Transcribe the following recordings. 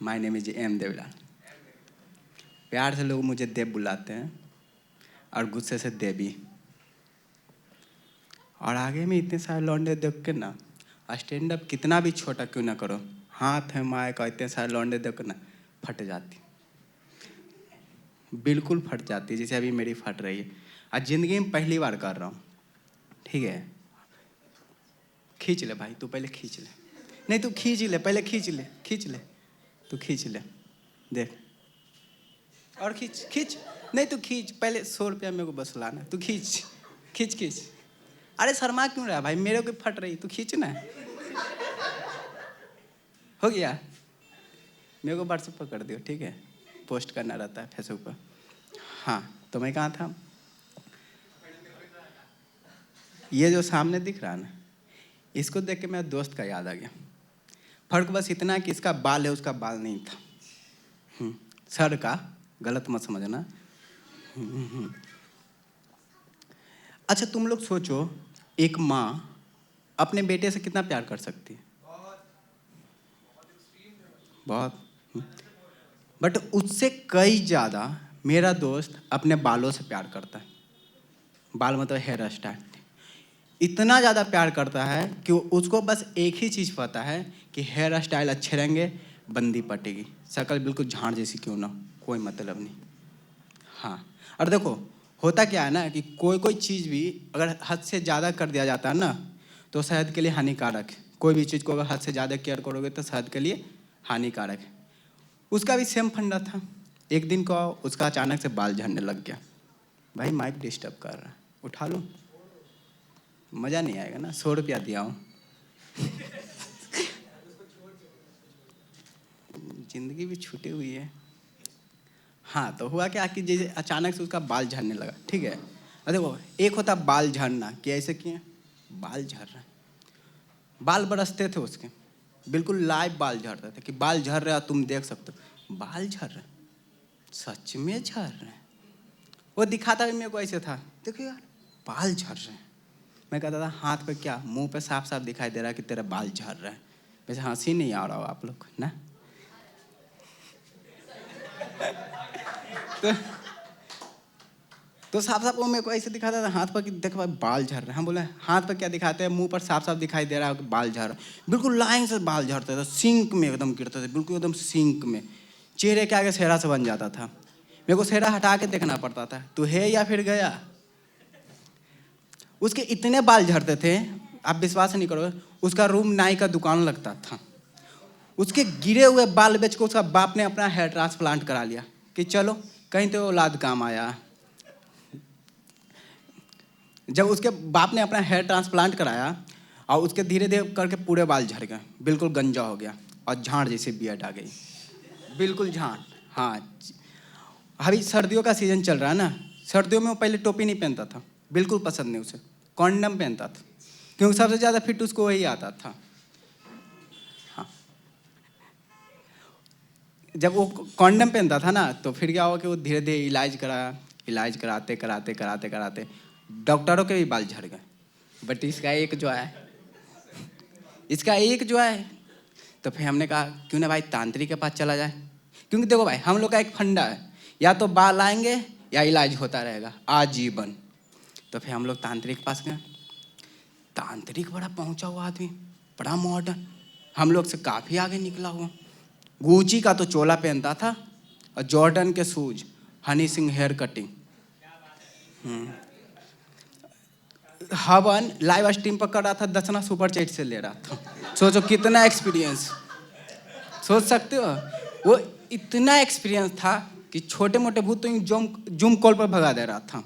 My name is M Devlal. प्यार से लोग मुझे देव बुलाते हैं और गुस्से से देवी। और आगे में इतने सारे लौंडे देख के ना, स्टैंड अप कितना भी छोटा क्यों ना करो, हाथ है माए का, इतने सारे लौंडे देख के ना फट जाती, बिल्कुल फट जाती, जैसे अभी मेरी फट रही है। आज ज़िंदगी में पहली बार कर रहा हूँ, ठीक है। खींच ले भाई, तू पहले खींच ले। नहीं तू खींच ले, पहले खींच ले, खींच ले, तू खींच ले, देख। और खींच खींच, नहीं तू खींच पहले। 100 रुपया मेरे को बस लाना, तू खींच खींच खींच। अरे शर्मा क्यों रहा भाई, मेरे को फट रही, तू खींच ना। हो गया, मेरे को व्हाट्सएप पर कर दियो, ठीक है, पोस्ट करना रहता है फेसबुक पर। हाँ तो मैं कहाँ था, ये जो सामने दिख रहा है ना, इसको देख के मेरा दोस्त का याद आ गया। फर्क बस इतना कि इसका बाल है, उसका बाल नहीं था। सर का, गलत मत समझना। अच्छा तुम लोग सोचो, एक माँ अपने बेटे से कितना प्यार कर सकती है? बहुत। बट उससे कई ज़्यादा मेरा दोस्त अपने बालों से प्यार करता है। बाल मतलब हेयर स्टाइल। इतना ज़्यादा प्यार करता है कि उसको बस एक ही चीज़ पता है कि हेयर स्टाइल अच्छे रहेंगे, बंदी पटेगी, शक्ल बिल्कुल झाड़ जैसी क्यों ना, कोई मतलब नहीं। हाँ, और देखो होता क्या है ना कि कोई कोई चीज़ भी अगर हद से ज़्यादा कर दिया जाता है ना, तो सेहत के लिए हानिकारक है। कोई भी चीज़ को अगर हद से ज़्यादा केयर करोगे तो सेहत के लिए हानिकारक है। उसका भी सेम फंडा था। एक दिन को उसका अचानक से बाल झड़ने लग गया। भाई माइक डिस्टर्ब कर रहा है, उठा लो, मज़ा नहीं आएगा ना। 100 रुपया दिया हूँ। जिंदगी भी छूटी हुई है। हाँ तो हुआ क्या कि जैसे अचानक से उसका बाल झड़ने लगा, ठीक है। और देखो एक होता बाल झड़ना कि ऐसे किए बाल झड़ रहा है, बाल बरसते थे उसके, बिल्कुल लाइव बाल झड़ते थे कि बाल झड़ रहा है, तुम देख सकते हो बाल झड़ रहे, सच में झड़ रहे हैं। वो दिखाता भी मेरे को ऐसे था, देखो यार बाल झड़ रहे हैं। मैं कहता था हाथ पे क्या, मुंह पे साफ साफ दिखाई दे रहा है कि तेरा बाल झड़ रहा है। वैसे हंसी नहीं आ रहा हो आप लोग ना। तो साफ साफ वो मेरे को ऐसे दिखाता था हाथ पर कि देखो भाई बाल झड़ रहे हैं। हम बोले हाथ पर क्या दिखाते हैं, मुंह पर साफ साफ दिखाई दे रहा है कि बाल झड़ रहा है। बिल्कुल लाइन से बाल झड़ते थे, सिंक में एकदम गिरते थे, बिल्कुल एकदम सिंक में। चेहरे के आगे सेहरा से बन जाता था। मेरे को सेहरा हटा के देखना पड़ता था, तू है या फिर गया। उसके इतने बाल झड़ते थे, आप विश्वास नहीं करोगे, उसका रूम नाई का दुकान लगता था। उसके गिरे हुए बाल बेच के उसका बाप ने अपना हेयर ट्रांसप्लांट करा लिया कि चलो कहीं तो औलाद काम आया। जब उसके बाप ने अपना हेयर ट्रांसप्लांट कराया और उसके धीरे धीरे करके पूरे बाल झड़ गए, बिल्कुल गंजा हो गया और झाड़ जैसे बियर्ड आ गई, बिल्कुल झाड़। हाँ अभी सर्दियों का सीजन चल रहा है ना, सर्दियों में वो पहले टोपी नहीं पहनता था, बिल्कुल पसंद नहीं उसे, कॉन्डम पहनता था क्योंकि सबसे ज़्यादा फिट उसको वही आता था। हाँ जब वो कॉन्डम पहनता था ना तो फिर क्या हुआ कि वो धीरे धीरे इलाज कराया, इलाज कराते कराते कराते कराते डॉक्टरों के भी बाल झड़ गए। बट इसका एक जो है तो फिर हमने कहा क्यों ना भाई तांत्रिक के पास चला जाए। क्योंकि देखो भाई हम लोग का एक फंडा है, या तो बाल आएंगे या इलाज होता रहेगा आजीवन। तो फिर हम लोग तांत्रिक के पास गए। तांत्रिक बड़ा पहुंचा हुआ आदमी, बड़ा मॉडर्न, हम लोग से काफ़ी आगे निकला हुआ। गुची का तो चोला पहनता था और जॉर्डन के shoes, Honey Singh hair cutting. हवन लाइव स्ट्रीम पर कर रहा था, दक्षिणा सुपर चैट से ले रहा था। सोचो कितना एक्सपीरियंस, सोच सकते हो। वो इतना एक्सपीरियंस था कि छोटे मोटे भूत तो जूम कॉल पर भगा दे रहा था।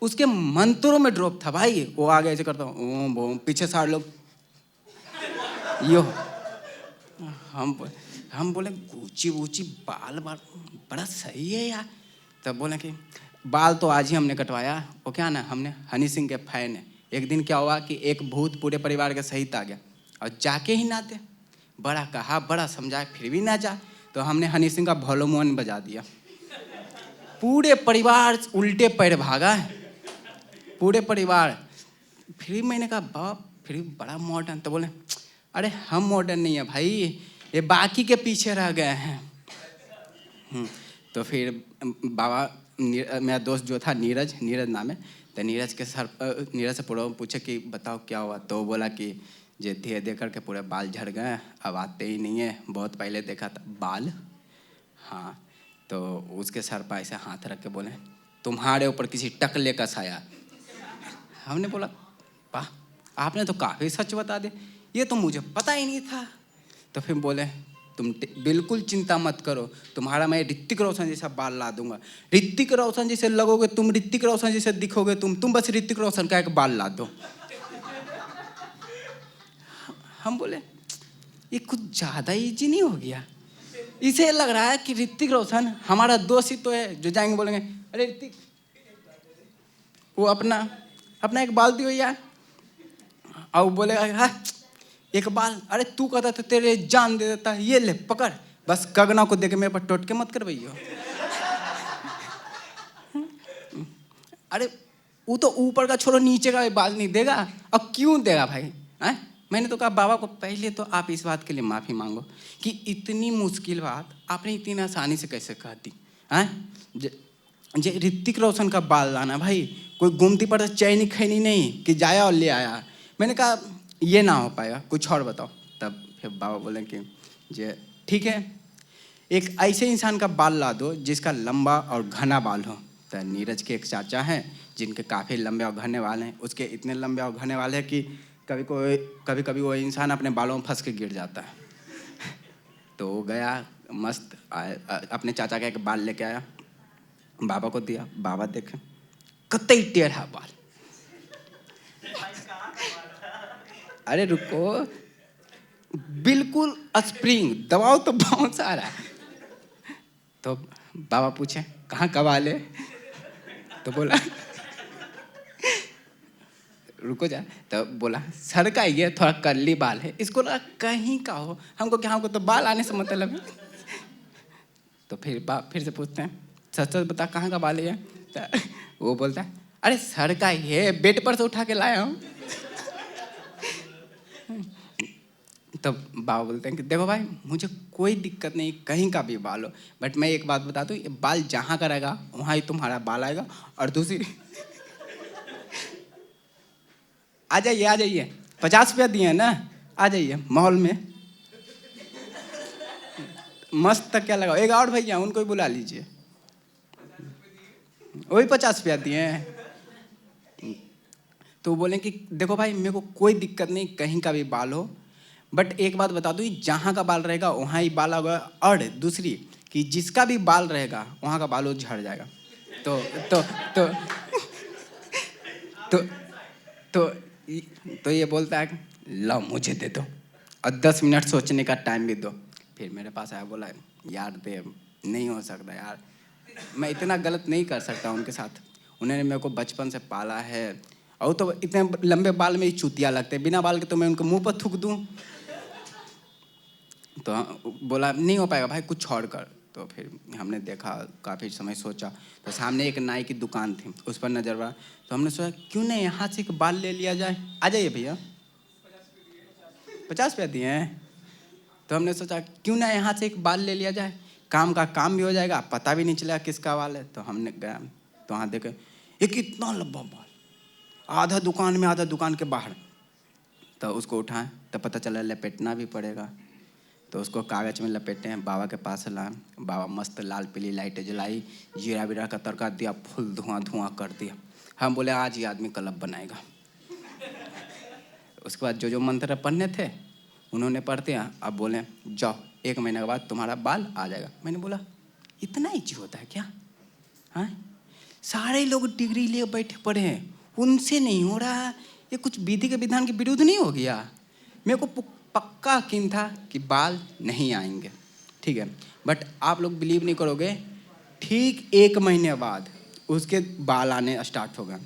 उसके मंत्रों में ड्रॉप था भाई। वो आगे ऐसे करता ओम ओम, पीछे सारे लोग यो। हम बोले गुची वूची बाल बड़ा सही है यार। तब बोले कि बाल तो आज ही हमने कटवाया, वो क्या ना हमने हनी सिंह के फैन है। एक दिन क्या हुआ कि एक भूत पूरे परिवार के सहित आ गया और जाके ही ना दे, बड़ा कहा बड़ा समझाया फिर भी ना जा, तो हमने हनी सिंह का भोलोमोन बजा दिया। पूरे परिवार उल्टे पैर भागा है, पूरे परिवार। फिर मैंने कहा बाप फिर बड़ा मॉडर्न। तो बोले अरे हम मॉडर्न नहीं है भाई, ये बाकी के पीछे रह गए हैं। तो फिर बाबा मेरा दोस्त जो था नीरज नाम है, तो नीरज से पूछे कि बताओ क्या हुआ। तो वो बोला कि ये धीरे धीरे करके पूरे बाल झड़ गए, अब आते ही नहीं है, बहुत पहले देखा था बाल। हाँ, तो उसके सर पर ऐसे हाथ रख के बोले तुम्हारे ऊपर किसी टकले का साया। हमने बोला वाह, आपने तो काफ़ी सच बता दिया, ये तो मुझे पता ही नहीं था। तो फिर बोले तुम बिल्कुल चिंता मत करो, तुम्हारा मैं ऋतिक रोशन जैसा बाल ला दूंगा। ऋतिक रोशन जैसे लगोगे तुम, ऋतिक रोशन जैसे दिखोगे तुम बस ऋतिक रोशन का एक बाल ला दो। हम बोले ये कुछ ज़्यादा इजी नहीं हो गया? इसे लग रहा है कि ऋतिक रोशन हमारा दोस्त ही तो है, जो जाएंगे बोलेंगे अरे ऋतिक वो अपना एक बाल दियो यार। और वो बोलेगा हाँ एक बाल, अरे तू कहता था तेरे जान दे देता, ये ले पकड़। बस गगना को देके मेरे पर टोटके मत कर भैया। अरे वो तो ऊपर का छोड़ो, नीचे का बाल नहीं देगा। अब क्यों देगा भाई? मैंने तो कहा बाबा को पहले तो आप इस बात के लिए माफ़ी मांगो कि इतनी मुश्किल बात आपने इतनी आसानी से कैसे कह दी। जे ऋतिक रोशन का बाल लाना भाई, कोई गुमती पर चैनी खैनी नहीं कि जाया और ले आया। मैंने कहा ये ना हो पाएगा, कुछ और बताओ। तब फिर बाबा बोले कि जे ठीक है, एक ऐसे इंसान का बाल ला दो जिसका लंबा और घना बाल हो। तो नीरज के एक चाचा हैं जिनके काफ़ी लंबे और घने बाल हैं, उसके इतने लंबे और घने बाल हैं कि कभी कभी वो इंसान अपने बालों में फंस के गिर जाता है। तो वो गया मस्त अपने चाचा का एक बाल लेके आया, बाबा को दिया। बाबा देखे कतई टेढ़ा बाल। अरे रुको, बिल्कुल स्प्रिंग, दबाओ तो बहुत सारा। तो बाबा पूछे कहाँ का बाल है? तो बोला रुको जा। तो बोला सर का ये थोड़ा कर्ली बाल है, इसको लगा कहीं का हो, हमको क्या, हमको तो बाल आने से मतलब है। तो फिर से पूछते हैं सच सच बता कहाँ का बाल है? तो वो बोलता है अरे सर का ये बेड पर से उठा के लाया हूँ। तो बाबा बोलते हैं कि देखो भाई मुझे कोई दिक्कत नहीं कहीं का भी बाल हो, बट मैं एक बात बता दूँ, ये बाल जहाँ का रहेगा वहाँ ही तुम्हारा बाल आएगा। और दूसरी आ जाइए 50 रुपया दिए ना, आ जाइए मॉल में मस्त तक क्या लगाओ। एक और भैया उनको भी बुला लीजिए, वही 50 रुपया दिए हैं। तो बोले कि देखो भाई मेरे को कोई दिक्कत नहीं कहीं का भी बाल हो, बट एक बात बता दूँ, जहाँ का बाल रहेगा वहाँ ही बाल होगा। और दूसरी कि जिसका भी बाल रहेगा वहाँ का बाल वो झड़ जाएगा। तो तो तो तो तो तो ये बोलता है लो मुझे दे दो और 10 मिनट सोचने का टाइम भी दो। फिर मेरे पास आया, बोला यार दे, नहीं हो सकता यार, मैं इतना गलत नहीं कर सकता उनके साथ। उन्होंने मेरे को बचपन से पाला है, और तो इतने लंबे बाल में ही चूतिया लगते हैं, बिना बाल के तो मैं उनके मुंह पर थूक दूँ। तो बोला नहीं हो पाएगा भाई, कुछ और कर। तो फिर हमने देखा, काफ़ी समय सोचा, तो सामने एक नाई की दुकान थी, उस पर नजर पड़ा। तो हमने सोचा क्यों नहीं यहाँ से एक बाल ले लिया जाए। आ जाइए भैया, 50 रुपया दिए हैं। तो हमने सोचा क्यों ना यहाँ से एक बाल ले लिया जाए, काम का काम भी हो जाएगा, पता भी नहीं चलेगा किसका बाल है। तो हमने गया तो वहाँ देखे एक इतना लंबा बाल, आधा दुकान में आधा दुकान के बाहर। तो उसको उठाएं तो पता चला लपेटना भी पड़ेगा। तो उसको कागज़ में लपेटे हैं, बाबा के पास लाए। बाबा मस्त लाल पीली लाइटें जलाई, जीरा वीरा का तड़का दिया, फुल धुआं धुआं कर दिया। हम बोले आज ये आदमी क्लब बनाएगा। उसके बाद जो मंत्र पढ़ने थे उन्होंने पढ़ते हैं, अब बोले जाओ 1 महीने के बाद तुम्हारा बाल आ जाएगा। मैंने बोला इतना ईजी होता है क्या? हाँ, सारे लोग डिग्री लिए बैठे पड़े हैं, उनसे नहीं हो रहा, ये कुछ विधि के विधान के विरुद्ध नहीं हो गया? मेरे को पक्का यकीन था कि बाल नहीं आएंगे, ठीक है, बट आप लोग बिलीव नहीं करोगे, ठीक 1 महीने बाद उसके बाल आने स्टार्ट हो गए।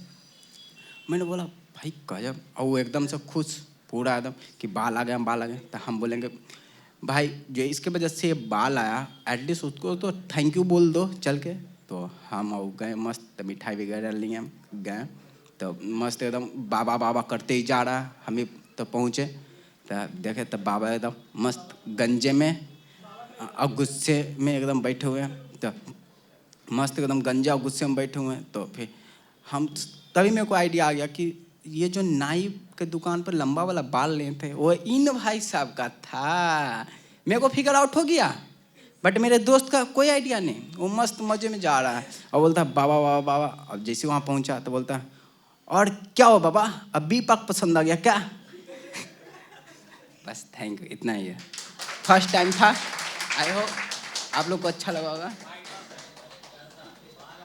मैंने बोला भाई गजब, और वो एकदम से खुश पूरा एकदम कि बाल आ गए बाल आ गए। तो हम बोलेंगे भाई जो इसके वजह से बाल आया, एटलीस्ट उसको तो थैंक यू बोल दो चल के। तो हम गए मस्त मिठाई वगैरह लिए गए, तो मस्त एकदम बाबा बाबा करते ही जा रहा, हम भी तो पहुँचे। तब देखे तब बाबा एकदम मस्त गंजे में और गुस्से में एकदम बैठे हुए हैं। तो मस्त एकदम गंजा और गुस्से में बैठे हुए हैं। तो फिर हम तभी मेरे को आइडिया आ गया कि ये जो नाई के दुकान पर लंबा वाला बाल लिए थे वो इन भाई साहब का था। मेरे को फिगर आउट हो गया, बट मेरे दोस्त का कोई आइडिया नहीं। वो मस्त मजे में जा रहा है और बोलता बाबा बाबा बाबा। अब जैसे वहाँ पहुँचा तो बोलता और क्या हो बाबा, अब बी पाक पसंद आ गया क्या? बस थैंक यू, इतना ही है। फर्स्ट टाइम था। आई होप आप लोग को अच्छा लगा होगा।